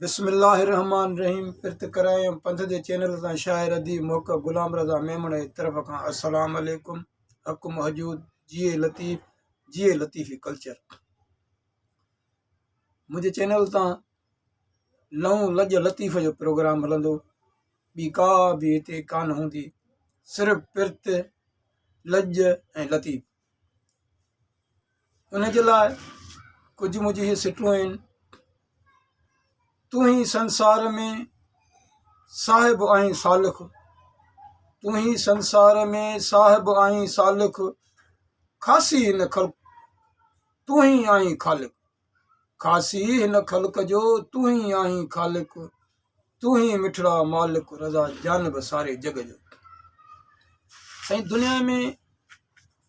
बिस्मिल्लाहिर्रहमानिर्रहीम। पिरत करायम पंथ जे चैनल तां शायर अदीब मौका गुलाम रज़ा मेमण जी तरफ खां अस्सलाम अलैकुम। हक़ महजूद जिए लतीफ़ी कल्चर। मुझे चैनल तां लहूं लज लतीफ़ जो प्रोग्राम हलंदो। ॿी का भी हिते कान हूंदी, सिर्फ़ पिरत लज ऐं लतीफ़। उन जे लाइ कुझु मुंहिंजी हीअ सिटूं आहिनि। तू ही संसार में साहिब आहीं सालिख, तू ही संसार में साहिब आहीं सालिख, खासी हिन ख़ल्क़ तू ही आहीं ख़ालिक, खासी हिन ख़ल्क़ जो तू ही आहीं ख़ालिक, तू ही मिठड़ा मालिक रज़ा जानब सारे जग जो। साईं, दुनिया में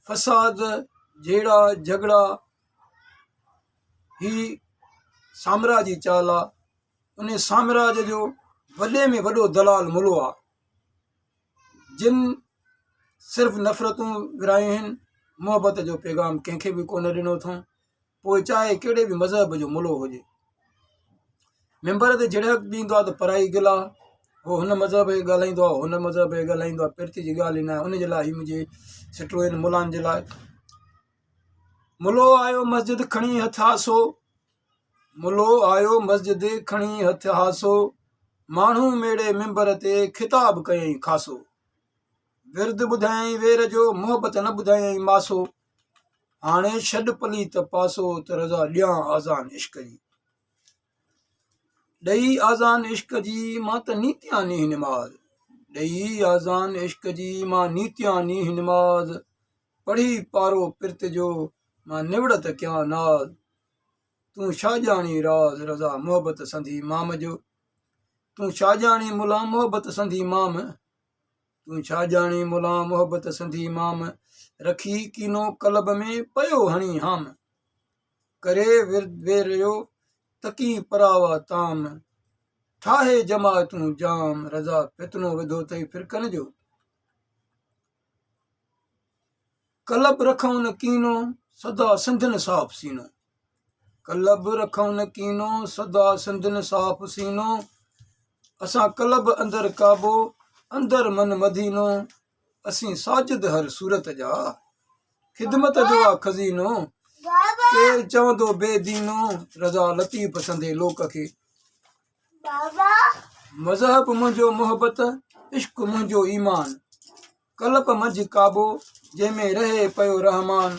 फसाद जहिड़ा झगड़ा ही साम्राज्य जी चाल आहे। उन साम्राज्य जो वॾे में वॾो दलाल मुलो आहे, जिन सिर्फ़ नफ़रतूं विरायूं आहिनि, मोहबत जो पैगाम कंहिंखे बि कोन ॾिनो अथऊं। पोइ चाहे कहिड़े बि मज़हब जो मुलो हुजे, मेंबर ते झिड़क ॾींदो आहे त पराई गिला, हो हुन मज़हब खे ॻाल्हाईंदो आहे, हुन मज़हब खे ॻाल्हाईंदो आहे। पिरत जी ॻाल्हि ई न आहे। उन जे लाइ ही मुंहिंजी सिटूं आहिनि मुलान जे लाइ। मुलो आयो मस्जिद खणी हथ हासो, मुलो आयो मस्जिद खणी हथ हासो, माण्हू मेड़े मेंबर ते खिताब कयईं खासो, विर्द ॿुधायईं वेर जो, मोहबत न ॿुधायईं मासो, हाणे छॾ पलीत पासो त रज़ा ॾियां आज़ान इश्क जी, ॾेई आज़ान इश्क जी मां त नीतियां नीह निमाज़, ॾेई आज़ान इश्क जी मां नीतियां नीह निमाज़, पढ़ी पारो पिरत जो मां निवड़त कयां नाज़, तूं छा ॼाणी राज़ रज़ा मोहबत संधी इमाम जो, तूं छा ॼाणी मुला मोहबत संधी इमाम, तूं छा ॼाणी मुला मोहबत संधी इमाम, रखी कीनो कलब में पयो हणी हाम, करे विर्द वेर जो तकी परावा ताम, ठाहे जमातूं जाम रज़ा फितनो विधो अथई फिरकन जो, कलब रखऊं न कीनो सदा सिंधन साफ़ सीनो, कलब रखऊं न कीनो सदा सिंधन साफ़ सीनो, असां कलब अंदर काबो अंदर मन मदीनो, असीं साजिद हर सूरत जा ख़िदमत जो आहे खज़ीनो, केरु चवंदो बेदीनो रज़ा लतीफ़ संधे लोक खे, मज़हब मुंहिंजो मोहबत इश्क मुंहिंजो ईमान, कलब मंझि काबो जंहिंमें रहे पियो रहमान,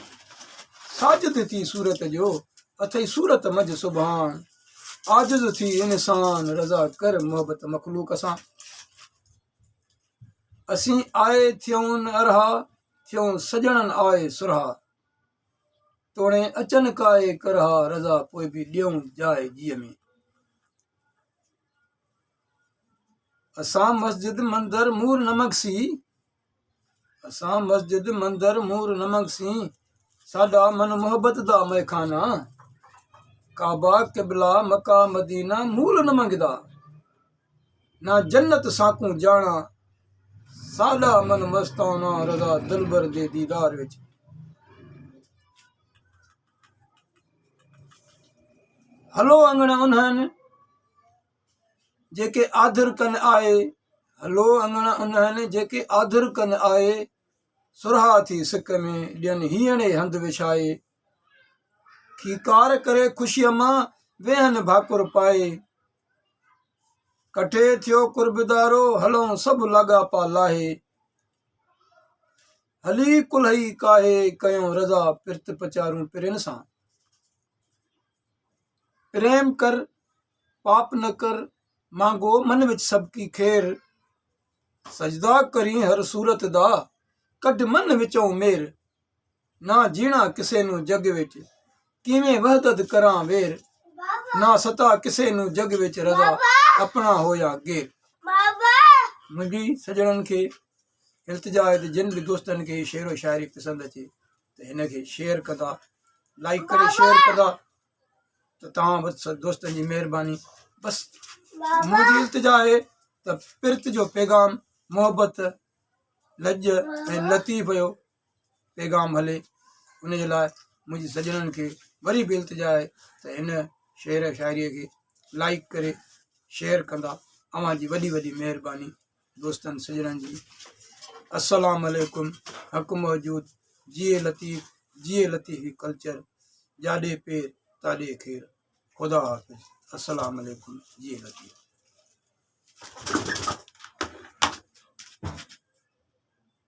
साजिद थी सूरत जो अथई सूरत मंझि सुभान, आजिज़ थी इंसान रज़ा कर मोहबत मखलूक सां, असीं आए थियूं न अरहा थियूं सजणनि आए सुरहा, तोड़े अचनि काए करहा रज़ा पोइ बि ॾियूं जाइ जीअ में, असां मस्जिद मंदर मूर नमकसी, असां मस्जिद मंदर मूर नमकसी, साडा मन मोहबत दा मैखाना, काबा किबला मका मदीना मूल न मंगदा, ना जन्नत साकूं जाना, साडा मन मस्ताना रज़ा दिलबर दे दीदार विच, हलो अंगण उन्हनि जेके आदर कन आए, हलो अंगण उन्हनि जेके आदर कन आए, सुरहा थी सिक में ॾियनि हीअणे हंधि विछाए, खीकार करे ख़ुशीअ मां वेहनि भाकुर पाए, कठे थियो कुर्बदारो हलऊं सभु लाॻापा लाहे, हली कुल्हई काहे कयूं रज़ा पिरत पचारूं पिरनि सां, प्रेम कर पाप न कर मांगो मन विच सबकी खेर, सजदा करी हर सूरत दा कढ मन विचों मेर, ना जीना किसे नू जग विच किवें वहदत करां वेर, ना सता किसे नू जग विच रज़ा अपना होया गेर। मुंहिंजी सजणनि खे इल्तिजा आहे त जिन बि दोस्तनि खे शेरो शाइरी पसंदि अचे त हिन खे शेयर कंदा, लाइक करे शेयर कंदा त तव्हां बसि दोस्तनि जी महिरबानी। बसि मुंहिंजी इल्तिजा आहे त पिरत जो पैगाम मोहबत लज ऐं लतीफ़ जो पैगाम हले। उन जे लाइ मुंहिंजी सजणनि खे वरी बि इल्तिजा आहे त हिन शेर शाइरीअ खे लाइक करे शेयर कंदा। अवां जी वॾी वॾी महिरबानी दोस्तनि सजणनि जी। अस्सलाम वालेकुम। हक़ मौजूद। जिए लतीफ़ी कल्चर। जाॾे पेर ताॾे खेर। खुदा हाफ़िज़। अस्सलाम वालेकुम। जिए लतीफ़।